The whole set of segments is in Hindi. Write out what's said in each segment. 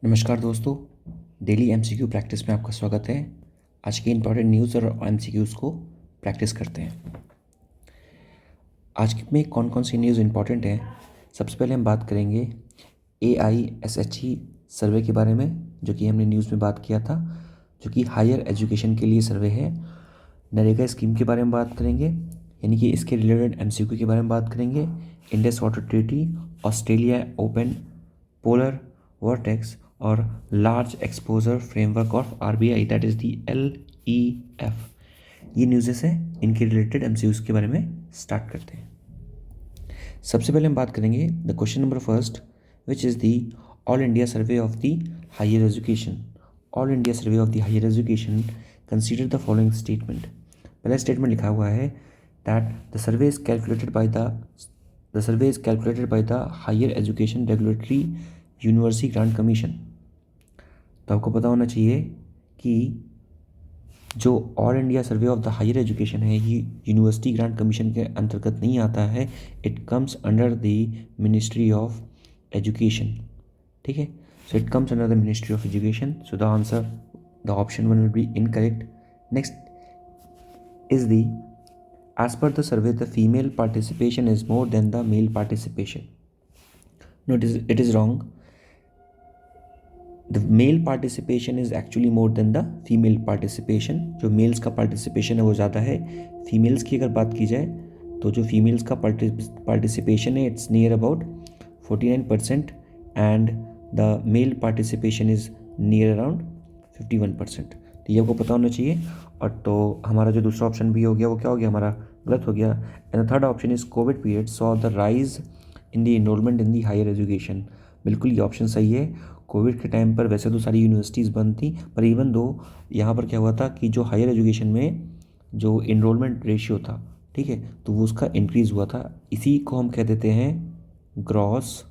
नमस्कार दोस्तों, डेली एमसीक्यू प्रैक्टिस में आपका स्वागत है। आज की इंपॉर्टेंट न्यूज़ और एमसीक्यूज़ को प्रैक्टिस करते हैं। आज में कौन कौन सी न्यूज़ इंपॉर्टेंट है। सबसे पहले हम बात करेंगे AISHE सर्वे के बारे में, जो कि हमने न्यूज़ में बात किया था, जो कि हायर एजुकेशन के लिए सर्वे है। नरेगा स्कीम के बारे में बात करेंगे, यानी कि इसके रिलेटेड एमसीक्यू के बारे में बात करेंगे। Indus water treaty, Australia open, polar vortex और large exposure framework of RBI, that is the LEF। ये न्यूज़ेस हैं, इनके रिलेटेड एमसीक्यूज़ के बारे में स्टार्ट करते हैं। सबसे पहले हम बात करेंगे the question number first, which is the all India survey of the higher education. All India survey of the higher education consider the following statement. पहला स्टेटमेंट लिखा हुआ है that the survey is calculated by the higher education regulatory university grant commission. तो आपको पता होना चाहिए कि जो all India survey of the higher education है, ये यूनिवर्सिटी ग्रांट कमीशन के अंतर्गत नहीं आता है। It comes under the ministry of education. ठीक है, so it comes under the ministry of education. So the answer, the option 1 will be incorrect. Next is the as per the survey the female participation is more than the male participation. No, it is wrong. The male participation is actually more than the female participation. जो मेल्स का पार्टिसिपेशन है वो ज़्यादा है। फीमेल्स की अगर बात की जाए तो जो फीमेल्स का पार्टिसिपेशन है it's near about 49% and the male participation is near around 51%। तो ये आपको पता होना चाहिए। और तो हमारा जो दूसरा ऑप्शन भी हो गया वो क्या हो गया, हमारा गलत हो गया। And the third option is Covid period saw the rise in the enrolment in the higher education. बिल्कुल ये ऑप्शन सही है। कोविड के टाइम पर वैसे तो सारी यूनिवर्सिटीज़ बंद थी, पर इवन दो यहाँ पर क्या हुआ था कि जो हायर एजुकेशन में जो इनरोलमेंट रेशियो था, ठीक है, तो वो उसका इंक्रीज़ हुआ था। इसी को हम कह देते हैं ग्रॉस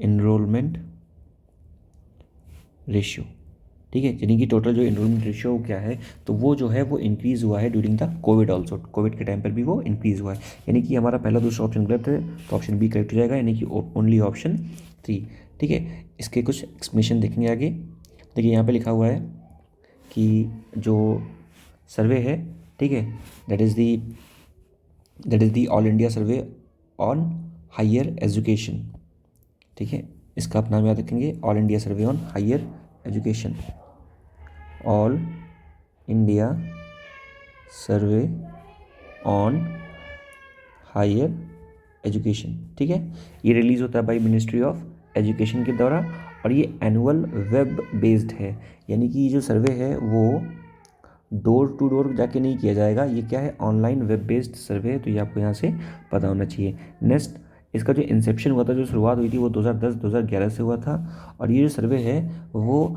इनरोलमेंट रेशियो। ठीक है, यानी कि टोटल जो इनरोलमेंट रेशियो क्या है, तो वो जो है वो इंक्रीज़ हुआ है during the Covid also. Covid के टाइम पर भी वो इंक्रीज़ हुआ है, यानी कि हमारा पहला दूसरा ऑप्शन गलत है, तो ऑप्शन बी करेक्ट हो जाएगा, यानी कि ओनली ऑप्शन 3। ठीक है, इसके कुछ एक्सप्लेनेशन देखेंगे आगे। देखिए यहाँ पे लिखा हुआ है कि जो सर्वे है, ठीक है, that is the all India survey on higher education. ठीक है, इसका आप नाम याद रखेंगे, all India survey on higher education. All India survey on higher education. ठीक है, ये रिलीज़ होता है बाय मिनिस्ट्री ऑफ एजुकेशन के द्वारा, और ये एनुअल वेब बेस्ड है, यानी कि ये जो सर्वे है वो डोर टू डोर जाके नहीं किया जाएगा। ये क्या है, ऑनलाइन वेब बेस्ड सर्वे है। तो ये आपको यहाँ से पता होना चाहिए। नेक्स्ट, इसका जो इंसेप्शन हुआ था, जो शुरुआत हुई थी, वो 2010-2011 से हुआ था। और ये जो सर्वे है वो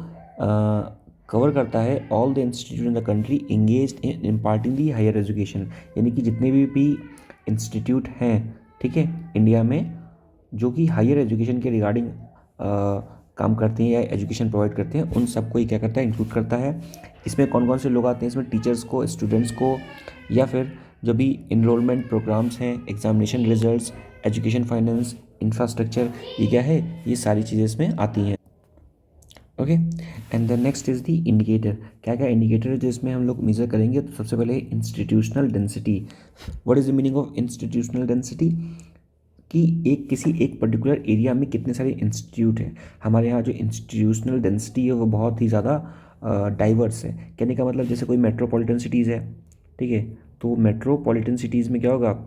कवर करता है all the institute in the country engaged in imparting the higher education, यानी कि जितने भी इंस्टीट्यूट हैं, ठीक है, इंडिया में, जो कि हायर एजुकेशन के रिगार्डिंग काम करते हैं या एजुकेशन प्रोवाइड करते हैं, उन सबको ही क्या करता है, इंक्लूड करता है। इसमें कौन कौन से लोग आते हैं, इसमें टीचर्स को, स्टूडेंट्स को, या फिर जो भी इनरोलमेंट प्रोग्राम्स हैं, examination results, education finance, infrastructure, ये क्या है, ये सारी चीज़ें इसमें आती हैं। Okay, and the next is the indicator. क्या क्या इंडिकेटर है जो इसमें हम लोग मेजर करेंगे। तो सबसे पहले institutional density. What is the meaning of institutional density, कि किसी एक पर्टिकुलर एरिया में कितने सारे इंस्टीट्यूट हैं। हमारे यहाँ जो इंस्टीट्यूशनल डेंसिटी है वो बहुत ही ज़्यादा डाइवर्स है। कहने का मतलब, जैसे कोई मेट्रोपॉलिटन सिटीज़ है, ठीक है, तो मेट्रोपॉलिटन सिटीज़ में क्या होगा,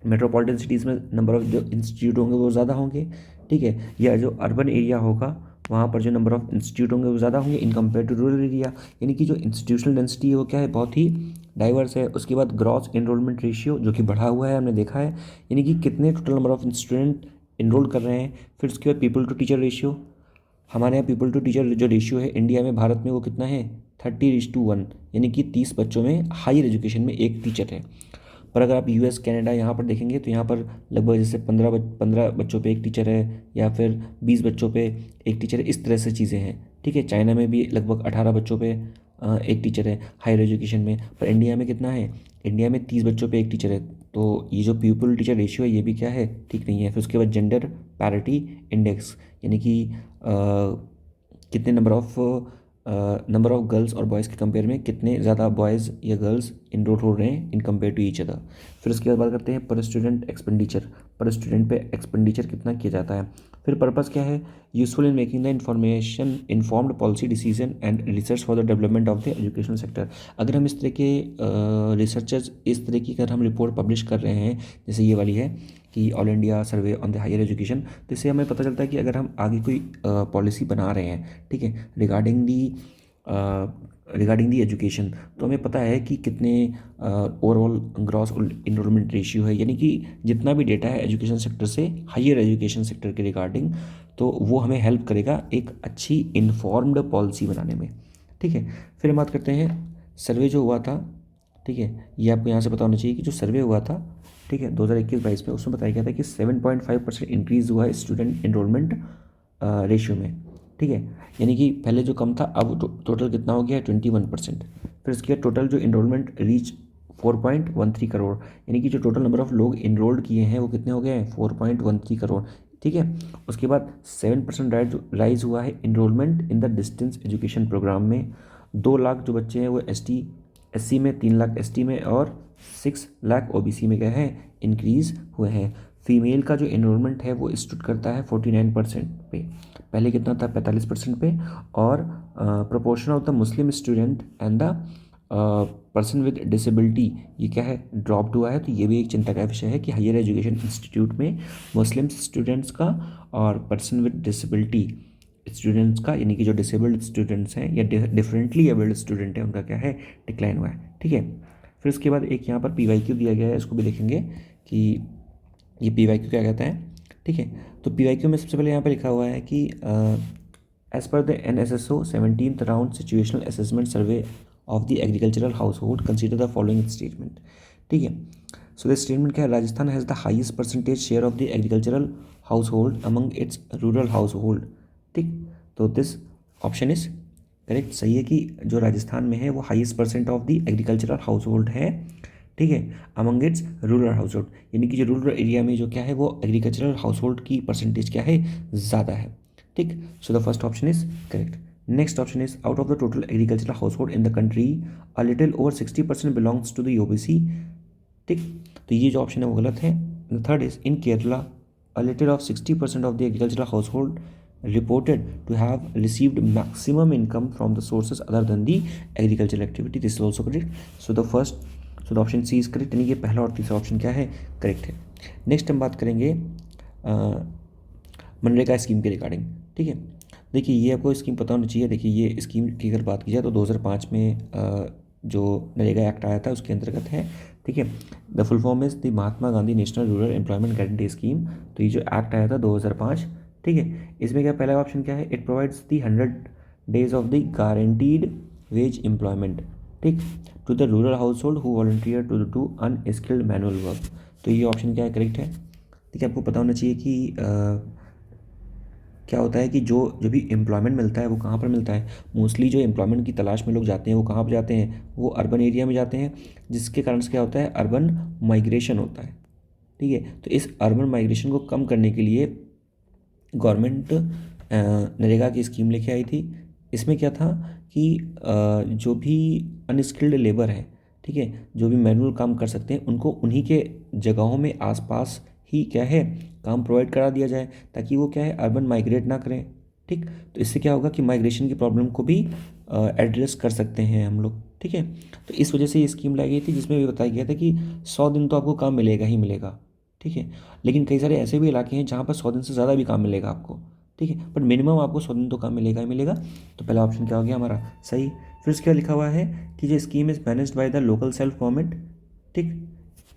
मेट्रोपॉलिटन सिटीज़ में नंबर ऑफ जो इंस्टीट्यूट होंगे वो ज़्यादा होंगे, ठीक है। या जो अर्बन एरिया होगा वहाँ पर जो नंबर ऑफ इंस्टीट्यूट होंगे वो ज़्यादा होंगे in compare to rural area. यानी कि जो इंस्टीट्यूशनल डेंसिटी है वो क्या है, बहुत ही डाइवर्स है। उसके बाद ग्रॉस एनरोलमेंट रेशियो, जो कि बढ़ा हुआ है, हमने देखा है, यानी कि कितने total number of student enrol कर रहे हैं। फिर उसके बाद पीपल टू टीचर रेशियो, हमारे यहाँ पीपल टू टीचर जो रेशियो है इंडिया में, भारत में, वो कितना है, 30:1, यानी कि 30 बच्चों में हायर एजुकेशन में एक टीचर है। पर अगर आप US कनाडा यहाँ पर देखेंगे तो यहाँ पर लगभग जैसे 15 बच्चों पे एक टीचर है, या फिर 20 बच्चों पे एक टीचर है, इस तरह से चीज़ें हैं। ठीक है, चाइना में भी लगभग 18 बच्चों पे एक टीचर है हायर एजुकेशन में, पर इंडिया में कितना है, इंडिया में 30 बच्चों पे एक टीचर है। तो ये जो पीपल टीचर रेशियो है ये भी क्या है, ठीक नहीं है। फिर उसके बाद जेंडर पैरिटी इंडेक्स, यानी कि कितने नंबर ऑफ गर्ल्स और बॉयज़ के कंपेयर में कितने ज़्यादा बॉयज़ या गर्ल्स इनरोल हो रहे हैं in compare to each other. फिर उसके बाद बात करते हैं per student expenditure, per student पे एक्सपेंडिचर कितना किया जाता है। फिर पर्पस क्या है, useful in making the information informed policy decision and research for the development of the education sector. अगर हम इस तरह के रिसर्चर्स, इस तरह की अगर हम रिपोर्ट पब्लिश कर रहे हैं, जैसे ये वाली है कि all India survey on the higher education, तो इससे हमें पता चलता है कि अगर हम आगे कोई पॉलिसी बना रहे हैं, ठीक है, रिगार्डिंग दी एजुकेशन, तो हमें पता है कि कितने ओवरऑल ग्रॉस इनरोलमेंट रेशियो है, यानी कि जितना भी डेटा है एजुकेशन सेक्टर से हायर एजुकेशन सेक्टर के रिगार्डिंग, तो वो हमें हेल्प करेगा एक अच्छी इन्फॉर्म्ड पॉलिसी बनाने में, ठीक है। फिर हम बात करते हैं सर्वे जो हुआ था, ठीक है, ये आपको यहाँ से पता होना चाहिए कि जो सर्वे हुआ था, ठीक है, 2021-22 में, उसमें बताया गया था कि 7.5% इंक्रीज़ हुआ है स्टूडेंट इनरोलमेंट रेशियो में, ठीक है, यानी कि पहले जो कम था अब टोटल कितना हो गया है 21%। फिर इसके बाद टोटल जो इनरोलमेंट रीच 4.13 करोड़, यानी कि जो टोटल नंबर ऑफ लोग इनरोल्ड किए हैं वो कितने हो गए हैं 4.13 करोड़, ठीक है। उसके बाद 7% राइज हुआ है enrolment in the distance education programme में। 2 लाख जो बच्चे हैं वो SC में, 3 लाख ST में और 6 लाख OBC में गए हैं, इंक्रीज़ हुए हैं। फीमेल का जो इनरोलमेंट है वो स्टूड करता है 49% पे, पहले कितना था 45% पे। और proportion of the Muslim student and the person with disability, ये क्या है, ड्रॉप्ड हुआ है। तो ये भी एक चिंता का विषय है कि हायर एजुकेशन इंस्टीट्यूट में मुस्लिम स्टूडेंट्स का और पर्सन विद डिसेबिलिटी स्टूडेंट्स का, यानी कि जो डिसेबल्ड स्टूडेंट्स हैं या डिफरेंटली एबल्ड स्टूडेंट है, उनका क्या है, डिक्लाइन हुआ है, ठीक है। फिर उसके बाद एक यहाँ पर PYQ दिया गया है, इसको भी देखेंगे कि ये PYQ क्या कहता है, ठीक है। तो PYQ में सबसे पहले यहाँ पर लिखा हुआ है कि as per the NSSO 17th round situational assessment survey of the agricultural household consider the following statement, ठीक है। सो द स्टेटमेंट क्या है, Rajasthan has the highest percentage share of the agricultural household among its rural household, ठीक। तो दिस ऑप्शन इज करेक्ट, सही है कि जो राजस्थान में है वो highest percent of the agricultural house hold है, ठीक है, among its rural house hold, यानी कि जो रूरल एरिया में जो क्या है वो एग्रीकल्चरल हाउस होल्ड की परसेंटेज क्या है, ज़्यादा है, ठीक। So the first option is correct. Next option is out of the total agricultural household in the country a little over 60% belongs to the OBC, ठीक। तो ये जो ऑप्शन है वो गलत है। The third is in Kerala a little of 60% of the agricultural household reported to have received maximum income from the sources other than the agricultural activity. This is also correct. So the option C is correct, यानी कि पहला और तीसरा ऑप्शन क्या है, करेक्ट है। नेक्स्ट हम बात करेंगे मनरेगा स्कीम के रिगार्डिंग, ठीक है। देखिए ये आपको स्कीम पता होना चाहिए। देखिए ये स्कीम की अगर बात की जाए तो 2005 में जो नरेगा एक्ट आया था उसके अंतर्गत है, ठीक है। The full form is the Mahatma Gandhi national rural employment guarantee scheme. तो ये जो एक्ट आया था 2005, ठीक है, इसमें क्या पहला ऑप्शन क्या है, it provides the 100 days of the guaranteed wage employment, ठीक, to the rural household who volunteer to do unskilled manual work. तो ये ऑप्शन क्या है, करेक्ट है। देखिए आपको पता होना चाहिए कि क्या होता है कि जो भी एम्प्लॉयमेंट मिलता है वो कहाँ पर मिलता है, मोस्टली जो एम्प्लॉयमेंट की तलाश में लोग जाते हैं वो कहाँ पर जाते हैं, वो अर्बन एरिया में जाते हैं, जिसके कारण से क्या होता है, अर्बन माइग्रेशन होता है, ठीक है। तो इस अर्बन माइग्रेशन को कम करने के लिए गवर्नमेंट नरेगा की स्कीम लेके आई थी। इसमें क्या था कि जो भी अनस्किल्ड लेबर है, ठीक है, जो भी मैनुअल काम कर सकते हैं उनको उन्हीं के जगहों में आसपास ही क्या है काम प्रोवाइड करा दिया जाए, ताकि वो क्या है अर्बन माइग्रेट ना करें, ठीक। तो इससे क्या होगा कि माइग्रेशन की प्रॉब्लम को भी एड्रेस कर सकते हैं हम लोग, ठीक है। तो इस वजह से ये स्कीम लाई गई थी, जिसमें भी बताया गया था कि 100 दिन तो आपको काम मिलेगा ही मिलेगा, ठीक है। लेकिन कई सारे ऐसे भी इलाके हैं जहाँ पर 100 दिन से ज़्यादा भी काम मिलेगा आपको, ठीक है, बट मिनिमम आपको 100 दिन तो काम मिलेगा ही मिलेगा। तो पहला ऑप्शन क्या हो गया हमारा, सही। फिर इसके लिखा हुआ है कि जो scheme is managed by the local self government, ठीक।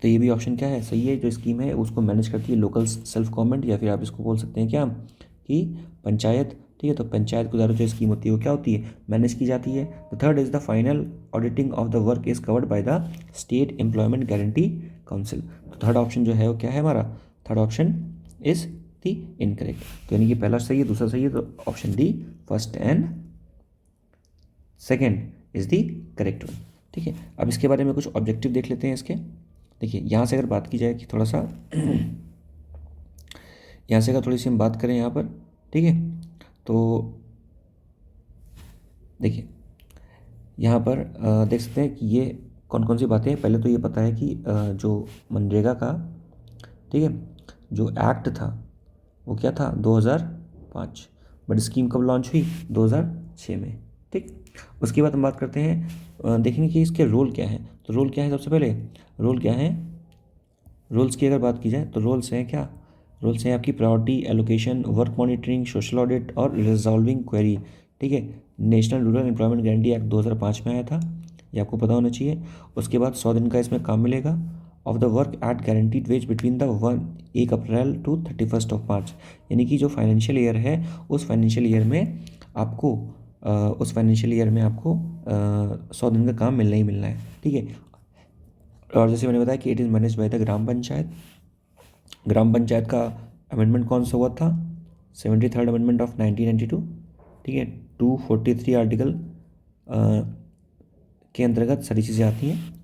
तो ये भी ऑप्शन क्या है, सही है। जो स्कीम है उसको मैनेज करती है लोकल सेल्फ गवर्नमेंट, या फिर आप इसको बोल सकते हैं क्या कि पंचायत, ठीक है। तो पंचायत के द्वारा जो स्कीम होती है वो क्या होती है, मैनेज की जाती है। The third is the final auditing of the work is covered by the state employment guarantee council. तो थर्ड ऑप्शन जो है वो क्या है हमारा, third option is the incorrect. तो यानी कि पहला सही है, दूसरा सही है, तो option D first and second is the correct one. ठीक है, अब इसके बारे में कुछ ऑब्जेक्टिव देख लेते हैं इसके। देखिए यहाँ से अगर बात की जाए कि थोड़ा सा यहाँ से अगर थोड़ी सी हम बात करें यहाँ पर, ठीक है, तो देखिए यहाँ पर देख सकते हैं कि ये कौन कौन सी बातें हैं। पहले तो ये पता है कि जो मनरेगा का, ठीक है, जो एक्ट था वो क्या था 2005, बट स्कीम कब लॉन्च हुई 2006 में। ठीक, उसके बाद हम बात करते हैं, देखेंगे कि इसके रोल क्या है। तो रोल क्या है, सबसे पहले रोल क्या है, रोल्स की अगर बात की जाए तो रोल्स हैं क्या, रोल्स हैं आपकी priority allocation, work monitoring, social audit और रिजॉल्विंग क्वेरी। ठीक है, national rural employment guarantee act 2005 में आया था, ये आपको पता होना चाहिए। उसके बाद 100 दिन का इसमें काम मिलेगा of the work at guaranteed wage between the 1 April to 31 March. यानी कि जो फाइनेंशियल ईयर है उस फाइनेंशियल ईयर में आपको 100 दिन का काम मिलना ही मिलना है। ठीक है, और जैसे मैंने बताया कि it is manage by the gram panchayat. Gram panchayat का अमेंडमेंट कौन सा हुआ था, 73rd अमेंडमेंट ऑफ 1992। ठीक है, 243 आर्टिकल के अंतर्गत सारी चीज़ें आती हैं।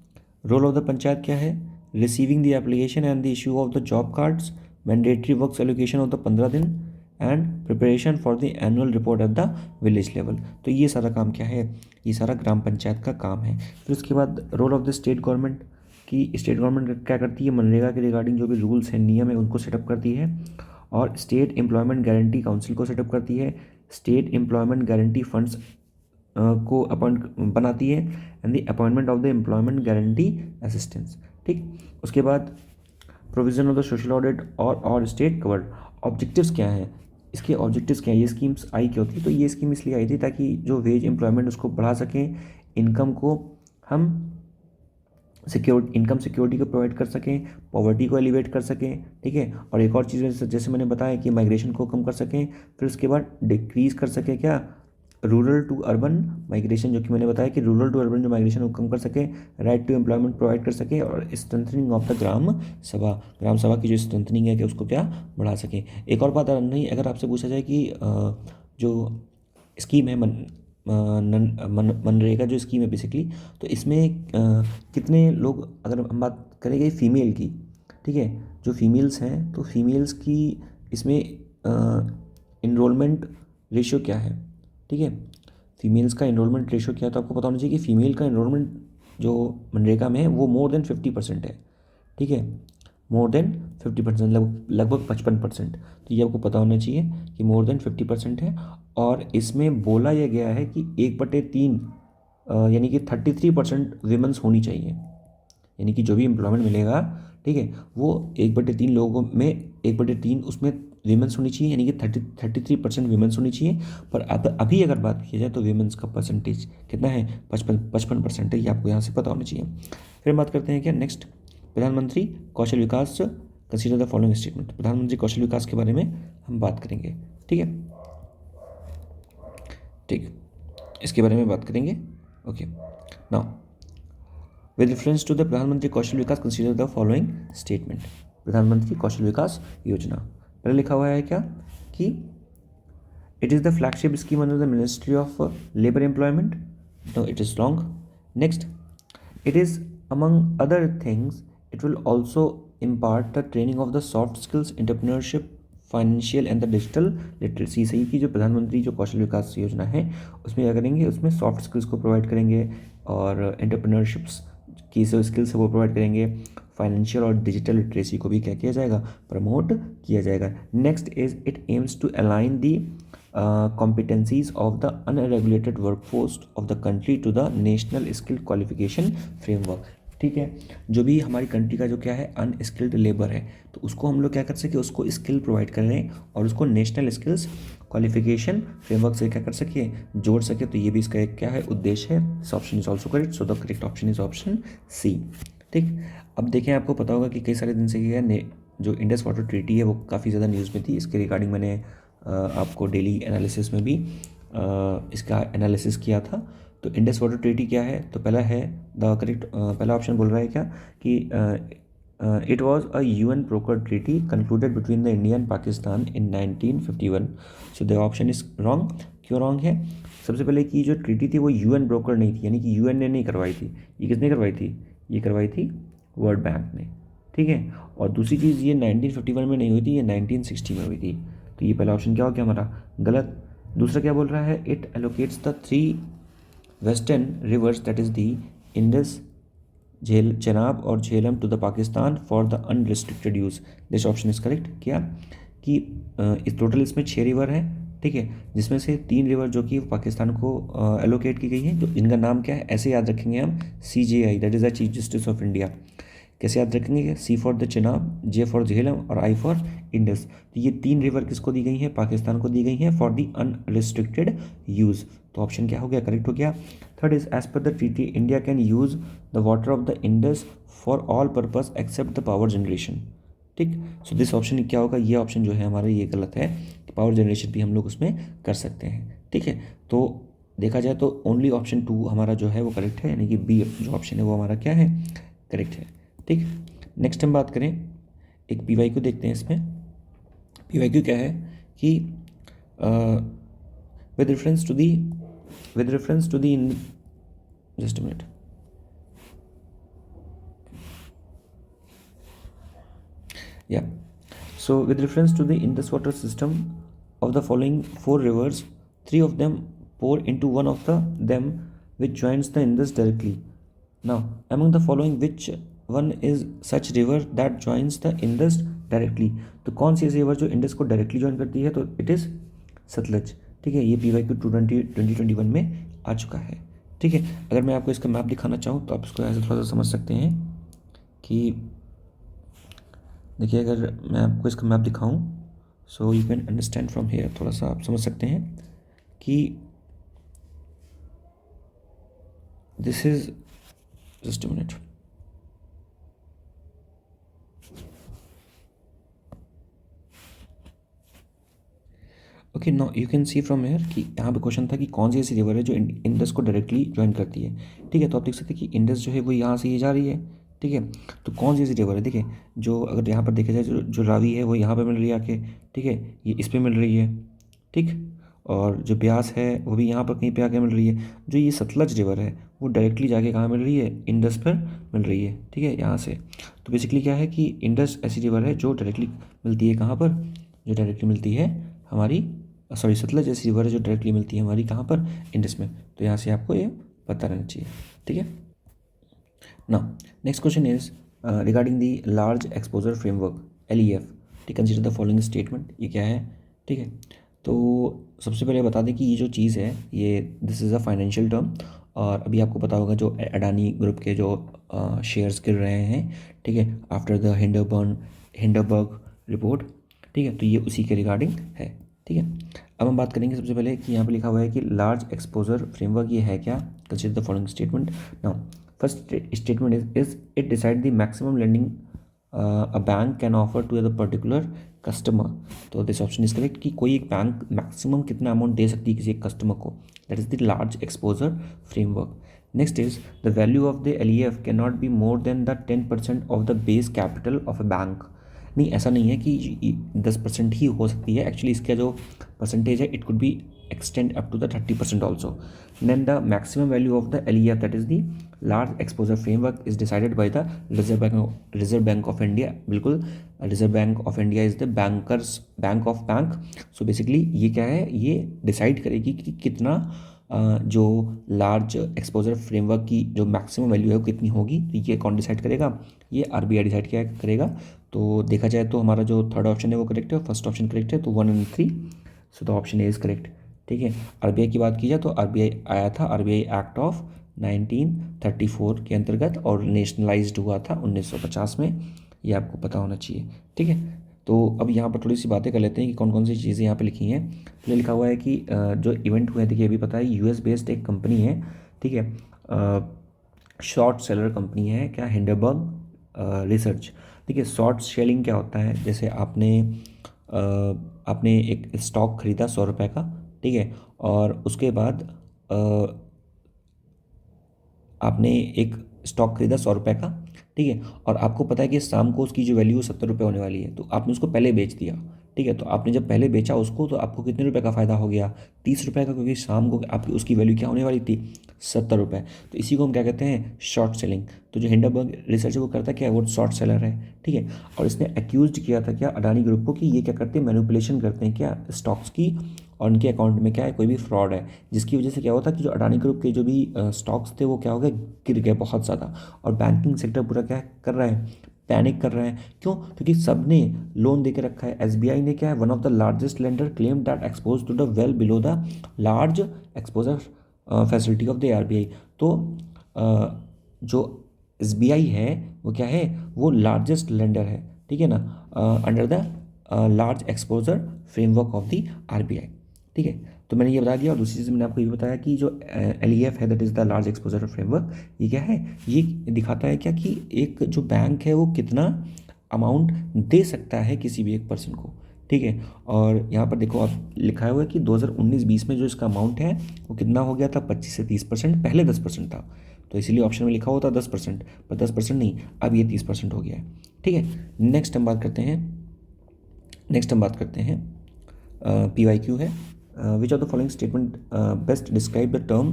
रोल ऑफ द पंचायत क्या है, receiving the application and the issue of the job cards, mandatory works allocation of the 15 दिन and preparation for the annual report at the village level. तो ये सारा काम क्या है, ये सारा ग्राम पंचायत का काम है। फिर उसके बाद role of the state government, कि स्टेट गवर्नमेंट क्या करती है, मनरेगा के रिगार्डिंग जो भी रूल्स हैं, नियम है, उनको सेटअप करती है। और स्टेट एम्प्लॉयमेंट गारंटी काउंसिल को सेटअप करती है। स्टेट एम्प्लॉयमेंट गारंटी फंड्स को अपॉइंट बनाती है and the appointment of the employment guarantee assistance. ठीक, उसके बाद provision of the social audit और स्टेट कवर्ड। ऑब्जेक्टिव्स क्या हैं, इसके ऑब्जेक्टिव्स क्या हैं, ये स्कीम्स आई क्यों थी, तो ये स्कीम इसलिए आई थी ताकि जो वेज एम्प्लॉयमेंट उसको बढ़ा सकें, इनकम को हम इनकम सिक्योरिटी को प्रोवाइड कर सकें, पॉवर्टी को एलिवेट कर सकें। ठीक है, और एक और चीज़ जैसे मैंने बताया कि माइग्रेशन को कम कर सकें। फिर उसके बाद डिक्रीज़ कर सकें क्या, रूरल टू अर्बन माइग्रेशन, जो कि मैंने बताया कि रूरल टू अर्बन जो माइग्रेशन को कम कर सके, राइट टू एम्प्लॉयमेंट प्रोवाइड कर सके, और स्ट्रेंथनिंग ऑफ द ग्राम सभा की जो स्ट्रेंथनिंग है कि उसको क्या बढ़ा सके। एक और बात नहीं, अगर आपसे पूछा जाए कि जो स्कीम है मनरेगा जो स्कीम है बेसिकली, तो इसमें कितने लोग, अगर हम बात करेंगे फीमेल की, ठीक है, जो फीमेल्स हैं तो फीमेल्स की इसमें इनरोलमेंट रेशियो क्या है। ठीक है, फीमेल्स का इनरोलमेंट रेशियो क्या है, तो आपको पता होना चाहिए कि फीमेल का इनरोलमेंट जो मनरेगा में है वो मोर देन 50% है। ठीक है, मोर देन 50%, लगभग 55%। तो ये आपको पता होना चाहिए कि मोर देन 50% है। और इसमें बोला यह गया है कि 1/3 यानी कि 33% वीमेंस होनी चाहिए। यानी कि जो भी एम्प्लॉयमेंट मिलेगा, ठीक है, वो 1/3 लोगों में 1/3 उसमें वीमेंस होनी चाहिए, यानी कि 33% वीमेंस होनी चाहिए। पर अब अभी अगर बात की जाए तो वीमेंस का परसेंटेज कितना है, 55% है। ये आपको यहाँ से पता होना चाहिए। फिर बात करते हैं क्या नेक्स्ट, प्रधानमंत्री Kaushal Vikas, consider the following statement. Pradhan Mantri Kaushal विकास के बारे में हम बात करेंगे। ठीक है, ठीक, इसके बारे में बात करेंगे। Okay, now with reference to the Pradhan Mantri Kaushal Vikas consider the following statement. Pradhan Mantri Kaushal विकास योजना, पहले लिखा हुआ है क्या कि it is the flagship scheme under the ministry of labour employment, no it is wrong. Next, it is among other things it will also impart the training of the soft skills, entrepreneurship, financial and the digital literacy. सही की जो प्रधानमंत्री जो कौशल विकास योजना है उसमें क्या करेंगे, उसमें सॉफ्ट स्किल्स को प्रोवाइड करेंगे और एंटरप्रेन्योरशिप्स की जो स्किल्स है वो प्रोवाइड करेंगे। फाइनेंशियल और डिजिटल लिटरेसी को भी क्या किया जाएगा, प्रमोट किया जाएगा। Next is it aims to align the competencies of the unregulated workforce of the country to the national skill qualification framework। ठीक है, जो भी हमारी कंट्री का जो क्या है अनस्किल्ड लेबर है, तो उसको हम लोग क्या कर सके, उसको स्किल प्रोवाइड कर रहे हैं और उसको नेशनल स्किल्स क्वालिफिकेशन फ्रेमवर्क से क्या कर सके, जोड़ सके। तो ये भी इसका एक क्या है उद्देश्य है। This option is also correct, so the correct option is option C. ठीक, अब देखें, आपको पता होगा कि कई सारे दिन से क्या है, जो इंडस वाटर ट्रीटी है वो काफ़ी ज़्यादा न्यूज़ में थी। इसके रिगार्डिंग मैंने आपको डेली एनालिसिस में भी इसका एनालिसिस किया था। तो इंडस वाटर ट्रीटी क्या है, तो पहला है द करेक्ट, पहला ऑप्शन बोल रहा है क्या कि it was a UN broker treaty concluded between the India and Pakistan in 1951। So the option is wrong. क्यों रॉन्ग है, सबसे पहले कि जो ट्रीटी थी वो यूएन ब्रोकर नहीं थी, यानी कि यूएन ने नहीं करवाई थी, ये किसने करवाई थी, ये करवाई थी वर्ल्ड बैंक ने, ठीक है। और दूसरी चीज़ ये 1951 में नहीं हुई थी, ये 1960 में हुई थी। तो ये पहला ऑप्शन क्या हो गया हमारा, गलत। दूसरा क्या बोल रहा है, it allocates the 3 western rivers that is the Indus, Chenab और Jhelum to the Pakistan for the unrestricted use. This option is correct. क्या कि इस टोटल इसमें 6 रिवर हैं, ठीक है, जिसमें से 3 रिवर जो कि पाकिस्तान को एलोकेट की गई है, तो इनका नाम क्या है, ऐसे याद रखेंगे हम, CJI that is the chief justice of India. कैसे याद रखेंगे, C for the Chenab, J for Jhelum और I फॉर इंडस। तो ये 3 रिवर किसको दी गई हैं, पाकिस्तान को दी गई हैं फॉर द अनरिस्ट्रिक्टेड यूज़। तो ऑप्शन क्या हो गया, करेक्ट हो गया। Third is as per the treaty India can use the water of the Indus for all purpose except the power generation, ठीक। सो दिस ऑप्शन क्या होगा, ये ऑप्शन जो है हमारा ये गलत है, कि पावर जनरेशन भी हम लोग उसमें कर सकते हैं, ठीक है। तो देखा जाए तो ओनली ऑप्शन 2 हमारा जो है वो करेक्ट है, यानी कि बी जो ऑप्शन है वो हमारा क्या है, करेक्ट है, ठीक। नेक्स्ट हम बात करें, एक PYQ देखते हैं। इसमें PYQ क्या है कि with reference to the just a minute, yeah, so with reference to the Indus water system, of the following 4 rivers, 3 of them pour into one of them which joins the Indus directly. Now among the following which one is such river that joins the Indus directly? तो कौन सी ऐसी रिवर जो इंडस को डायरेक्टली ज्वाइन करती है, तो इट इज़ सतलज, ठीक है। ये PYQ 2021 में आ चुका है, ठीक है। अगर मैं आपको इसका मैप दिखाना चाहूँ तो आप इसको ऐसे थोड़ा सा समझ सकते हैं कि देखिए, अगर मैं आपको इसका मैप दिखाऊं, so you can understand from here, थोड़ा सा आप समझ सकते हैं कि this is just a minute, okay. No you can see from here कि यहाँ पे क्वेश्चन था कि कौन सी ऐसी रिवर है जो इंडस को डायरेक्टली ज्वाइन करती है, ठीक है। तो आप देख सकते हैं कि इंडस जो है वो यहाँ से ये जा रही है, ठीक है। तो कौन सी ऐसी रिवर है, देखिए, जो अगर यहाँ पर देखा जाए जो रावी है वो यहाँ पर मिल रही है आके, ठीक है, ये इस पर मिल रही है, ठीक। और जो ब्यास है वो भी यहाँ पर कहीं पे आके मिल रही है। जो ये सतलज रिवर है वो डायरेक्टली जाके कहाँ मिल रही है, इंडस पर मिल रही है, ठीक है, यहाँ से। तो बेसिकली क्या है कि इंडस ऐसी रिवर है जो डायरेक्टली मिलती है कहाँ पर, जो डायरेक्टली मिलती है हमारी, सॉरी, सतलज ऐसी रिवर है जो डायरेक्टली मिलती है हमारी कहाँ पर, इंडस में। तो यहाँ से आपको ये पता रहना चाहिए, ठीक है ना। Next question is regarding the large exposure framework, LEF, ठीक। कंसिडर द फॉलोइंग स्टेटमेंट, ये क्या है, ठीक है। तो सबसे पहले बता दें कि ये जो चीज़ है ये this is a financial term, और अभी आपको पता होगा जो अडानी ग्रुप के जो शेयर्स गिर रहे हैं, ठीक है, आफ्टर द हिंडरबर्ग रिपोर्ट, ठीक है। तो ये उसी के रिगार्डिंग है, ठीक है। अब हम बात करेंगे सबसे पहले कि यहाँ पे लिखा हुआ है कि लार्ज एक्सपोजर फ्रेमवर्क ये है क्या, consider the following statement. Now first statement is it decide the maximum lending a bank can offer to the particular customer. तो दिस ऑप्शन इज करेक्ट कि कोई एक बैंक मैक्सिमम कितना अमाउंट दे सकती है किसी एक कस्टमर को, that is the large exposure framework. Next is the value of the LEF can not be more than the 10% of the base capital of a bank. नहीं, ऐसा नहीं है कि 10% ही हो सकती है, एक्चुअली इसका जो परसेंटेज है it could be extend up to the 30% also. Then the maximum value of the LEF that is the large exposure framework is decided by the Reserve Bank of India. बिल्कुल, Reserve Bank of India is the bank of bank. So basically ये क्या है, ये डिसाइड करेगी कि कितना जो लार्ज एक्सपोजर फ्रेमवर्क की जो मैक्सिमम वैल्यू है वो कितनी होगी। तो ये कौन डिसाइड करेगा, ये RBI डिसाइड क्या करेगा। तो देखा जाए तो हमारा जो थर्ड ऑप्शन है वो करेक्ट है, फर्स्ट ऑप्शन करेक्ट है, तो 1 और 3, so the option A is correct, ठीक है। RBI की बात की जाए तो RBI आया था RBI एक्ट ऑफ 1934 के अंतर्गत, और नेशनलाइज्ड हुआ था 1950 में, ये आपको पता होना चाहिए, ठीक है। तो अब यहाँ पर थोड़ी सी बातें कर लेते हैं कि कौन कौन सी चीज़ें यहाँ पे लिखी हैं। पहले लिखा हुआ है कि जो इवेंट हुए, देखिए अभी पता है US बेस्ड एक कंपनी है, ठीक है, शॉर्ट सेलर कंपनी है क्या, हिंडरबर्ग रिसर्च। देखिए शॉर्ट सेलिंग क्या होता है, जैसे आपने एक स्टॉक खरीदा 100 रुपये का, ठीक है, और उसके बाद आपने एक स्टॉक खरीदा 100 रुपये का, ठीक है, और आपको पता है कि शाम को उसकी जो वैल्यू 70 रुपये होने वाली है, तो आपने उसको पहले बेच दिया, ठीक है। तो आपने जब पहले बेचा उसको तो आपको कितने रुपए का फ़ायदा हो गया, 30 रुपये का, क्योंकि शाम को आपकी उसकी वैल्यू क्या होने वाली थी, 70 रुपये। तो इसी को हम क्या कहते हैं, शॉर्ट सेलिंग। तो जो हिंडनबर्ग रिसर्च वो करता क्या है, वो शॉर्ट सेलर है, ठीक है। और इसने एक्यूज किया था क्या, अडानी ग्रुप को, कि ये क्या करते हैं, मैनिपुलेशन करते हैं क्या, स्टॉक्स की, और उनके अकाउंट में क्या है, कोई भी फ्रॉड है, जिसकी वजह से क्या होता है कि जो अडानी ग्रुप के जो भी स्टॉक्स थे वो क्या हो गए, गिर गए बहुत ज़्यादा। और बैंकिंग सेक्टर पूरा क्या कर रहा है, पैनिक कर रहे हैं। क्यों, क्योंकि सबने लोन दे के रखा है। एसबीआई ने क्या है, one of the largest lender claim that expose to the well below the large exposure facility of the RBI. तो जो एसबीआई है वो क्या है, वो लार्जेस्ट लेंडर है, ठीक है ना, under the large exposure framework of the RBI, ठीक है। तो मैंने ये बता दिया। और दूसरी चीज़ मैंने आपको ये बताया कि जो एलईएफ है, that is the large exposure framework, ये क्या है, ये दिखाता है क्या कि एक जो बैंक है वो कितना अमाउंट दे सकता है किसी भी एक पर्सन को, ठीक है। और यहाँ पर देखो आप लिखा हुआ है कि 2019-20 में जो इसका अमाउंट है वो कितना हो गया था, 25 से 30%, पहले 10% था। तो इसीलिए ऑप्शन में लिखा होता 10%, पर 10% नहीं, अब ये 30% हो गया है, ठीक है। नेक्स्ट हम बात करते हैं PYQ है, which of the following statement best describe the term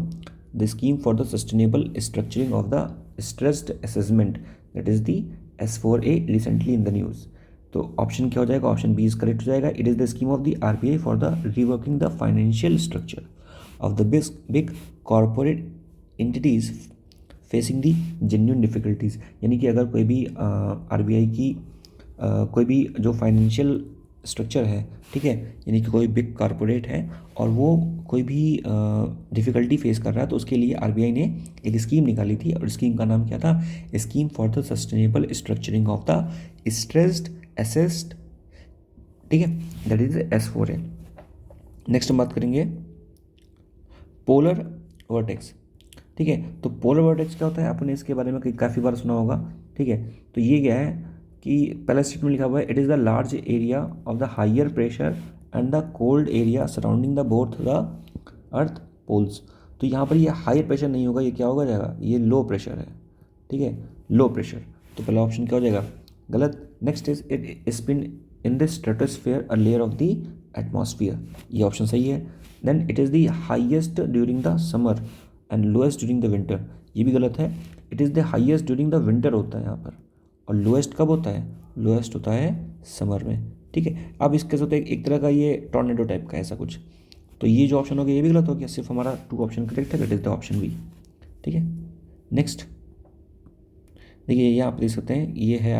the scheme for the sustainable structuring of the stressed assessment, that is the S4A recently in the news। तो ऑप्शन क्या हो जाएगा, ऑप्शन बी इज करेक्ट हो जाएगा। It is the scheme of the RBI for the reworking the financial structure of the big corporate entities facing the genuine difficulties. यानी कि अगर कोई भी आरबीआई की कोई भी जो फाइनेंशियल स्ट्रक्चर है, ठीक है, यानी कि कोई बिग कॉरपोरेट है और वो कोई भी डिफ़िकल्टी फेस कर रहा है, तो उसके लिए आरबीआई ने एक स्कीम निकाली थी। और स्कीम का नाम क्या था, scheme for the sustainable structuring of the stressed assessed, ठीक है, दैट इज S4A। नेक्स्ट हम बात करेंगे पोलर वर्टेक्स, ठीक है। तो पोलर वर्टेक्स क्या होता है, आपने इसके बारे में काफ़ी बार सुना होगा, ठीक है। तो ये क्या है कि पहला स्टेटमेंट लिखा हुआ है, it is the large area of the higher pressure and the cold area surrounding the both the earth poles. तो यहाँ पर ये हाई प्रेशर नहीं होगा, ये क्या होगा जाएगा, ये लो प्रेशर है, ठीक है, लो प्रेशर। तो पहला ऑप्शन क्या हो जाएगा, गलत। Next is it spin in the stratosphere a layer of the atmosphere, ये ऑप्शन सही है। Then it is the highest during the summer and lowest during the winter, ये भी गलत है। It is the highest during the winter होता है यहाँ पर, और लोएस्ट कब होता है, लोएस्ट होता है समर में, ठीक है। अब इसके साथ एक तरह का ये टॉर्नेडो टाइप का ऐसा कुछ। तो ये जो ऑप्शन हो गया ये भी गलत हो गया, सिर्फ हमारा 2 ऑप्शन करेक्ट है, that is the option B, ठीक है। नेक्स्ट देखिए यहाँ आप देख सकते हैं, ये है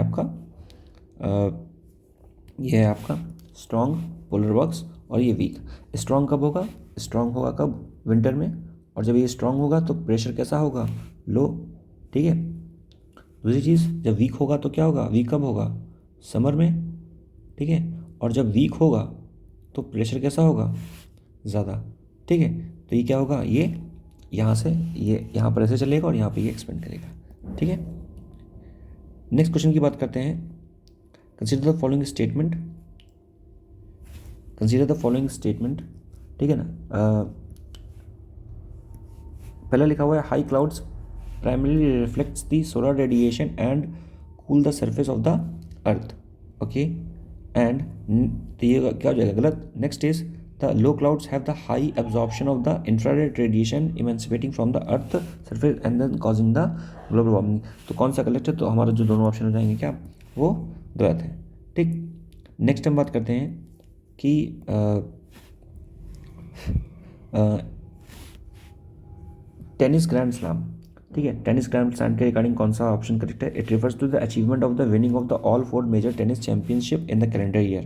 आपका स्ट्रॉन्ग पोलर वर्क्स और ये वीक। स्ट्रॉन्ग कब होगा, स्ट्रॉन्ग होगा कब, विंटर में, और जब ये स्ट्रॉन्ग होगा तो प्रेशर कैसा होगा, लो, ठीक है। दूसरी चीज़, जब वीक होगा तो क्या होगा, वीक कब होगा, समर में, ठीक है। और जब वीक होगा तो प्रेशर कैसा होगा, ज़्यादा, ठीक है। तो ये क्या होगा, ये यहाँ से ये यहाँ पर ऐसे चलेगा और यहाँ पे ये एक्सपेंड करेगा, ठीक है। नेक्स्ट क्वेश्चन की बात करते हैं। कंसीडर द फॉलोइंग स्टेटमेंट, ठीक है ना। पहला लिखा हुआ है, high clouds primarily reflects the solar radiation and cool the surface of the earth, okay, and तो ये क्या हो जाएगा, गलत। Next is the low clouds have the high absorption of the infrared radiation emancipating from the earth surface and then causing the global warming. तो कौन सा गलत है, तो हमारा जो दोनों ऑप्शन हो जाएंगे क्या, वो गलत है, ठीक। नेक्स्ट हम बात करते हैं कि टेनिस ग्रैंड स्लैम, ठीक है। टेनिस ग्रैंड स्लैम के रिगार्डिंग कौन सा ऑप्शन करेक्ट है, it refers to the achievement of the winning of the all 4 major tennis championship in the calendar year,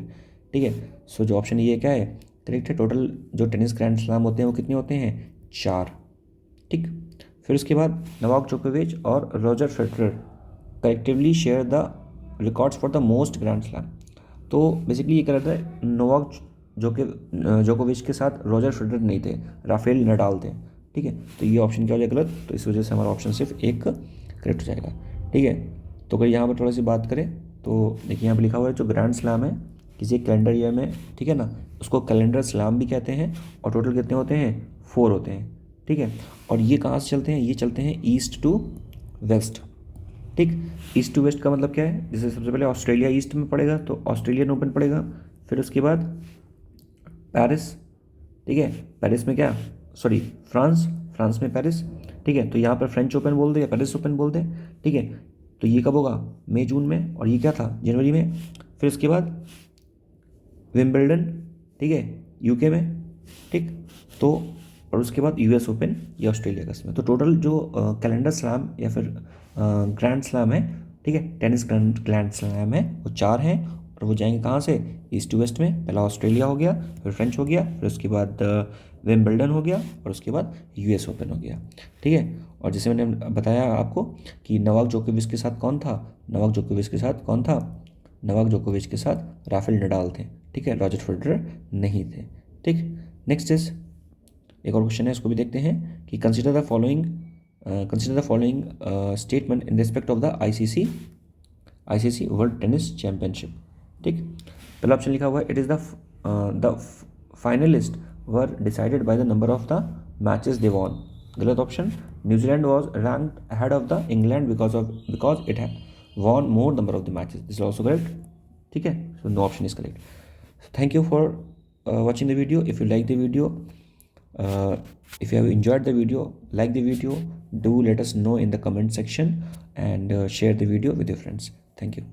ठीक है। सो जो ऑप्शन ये क्या है, करेक्ट है। टोटल जो टेनिस ग्रैंड स्लैम होते हैं वो कितने होते हैं, 4, ठीक। फिर उसके बाद नोवाक जोकोविच और Roger Federer collectively share the records for the most grand slam. तो बेसिकली ये कह रहा था, नोवाक जोकोविच के साथ रॉजर फेडरर नहीं थे, राफेल नडाल थे, ठीक है। तो ये ऑप्शन क्या हो जाएगा, गलत। तो इस वजह से हमारा ऑप्शन सिर्फ एक करेक्ट हो जाएगा, ठीक है। तो अगर यहाँ पर थोड़ा सी बात करें तो देखिए यहाँ पर लिखा हुआ है, जो ग्रैंड स्लैम है किसी कैलेंडर ईयर में, ठीक है ना, उसको कैलेंडर स्लैम भी कहते हैं। और टोटल कितने होते हैं, 4 होते हैं, ठीक है। और ये कहाँ से चलते हैं, ये चलते हैं ईस्ट टू वेस्ट, ठीक। ईस्ट टू वेस्ट का मतलब क्या है, जैसे सबसे पहले ऑस्ट्रेलिया ईस्ट में पड़ेगा तो ऑस्ट्रेलियन ओपन पड़ेगा, फिर उसके बाद पेरिस, ठीक है, पेरिस में क्या, सॉरी फ्रांस, फ्रांस में पेरिस, ठीक है, तो यहाँ पर फ्रेंच ओपन बोल दे या पेरिस ओपन बोल दे, ठीक है। तो ये कब होगा, मई जून में, और ये क्या था, जनवरी में। फिर उसके बाद विम्बल्डन, ठीक है, यूके में, ठीक। तो और उसके बाद यूएस ओपन या ऑस्ट्रेलिया का में। तो टोटल जो कैलेंडर स्लैम या फिर ग्रैंड स्लैम है, ठीक है, टेनिस ग्रैंड स्लैम है, वो 4 हैं, और वो जाएंगे कहाँ से, ईस्ट टू वेस्ट में। पहला ऑस्ट्रेलिया हो गया, फिर फ्रेंच हो गया, फिर उसके बाद विम्बल्डन हो गया, और उसके बाद यूएस ओपन हो गया, ठीक है। और जैसे मैंने बताया आपको कि नोवाक जोकोविच के साथ कौन था, नोवाक जोकोविच के साथ कौन था, नोवाक जोकोविच के साथ राफेल नडाल थे, ठीक है, रॉजर फेडरर नहीं थे, ठीक। नेक्स्ट इज, एक और क्वेश्चन है, इसको भी देखते हैं कि consider the following statement in respect of the ICC world tennis championship, ठीक। पहला ऑप्शन लिखा हुआ है, it is the finalist were decided by the number of the matches they won. गलत option, New Zealand was ranked ahead of the England because it won more number of the matches. This is also correct, ठीक है, so no option is correct. So thank you for watching the video. If you like the video, if you have enjoyed the video, like the video, do let us know in the comment section, and share the video with your friends. Thank you.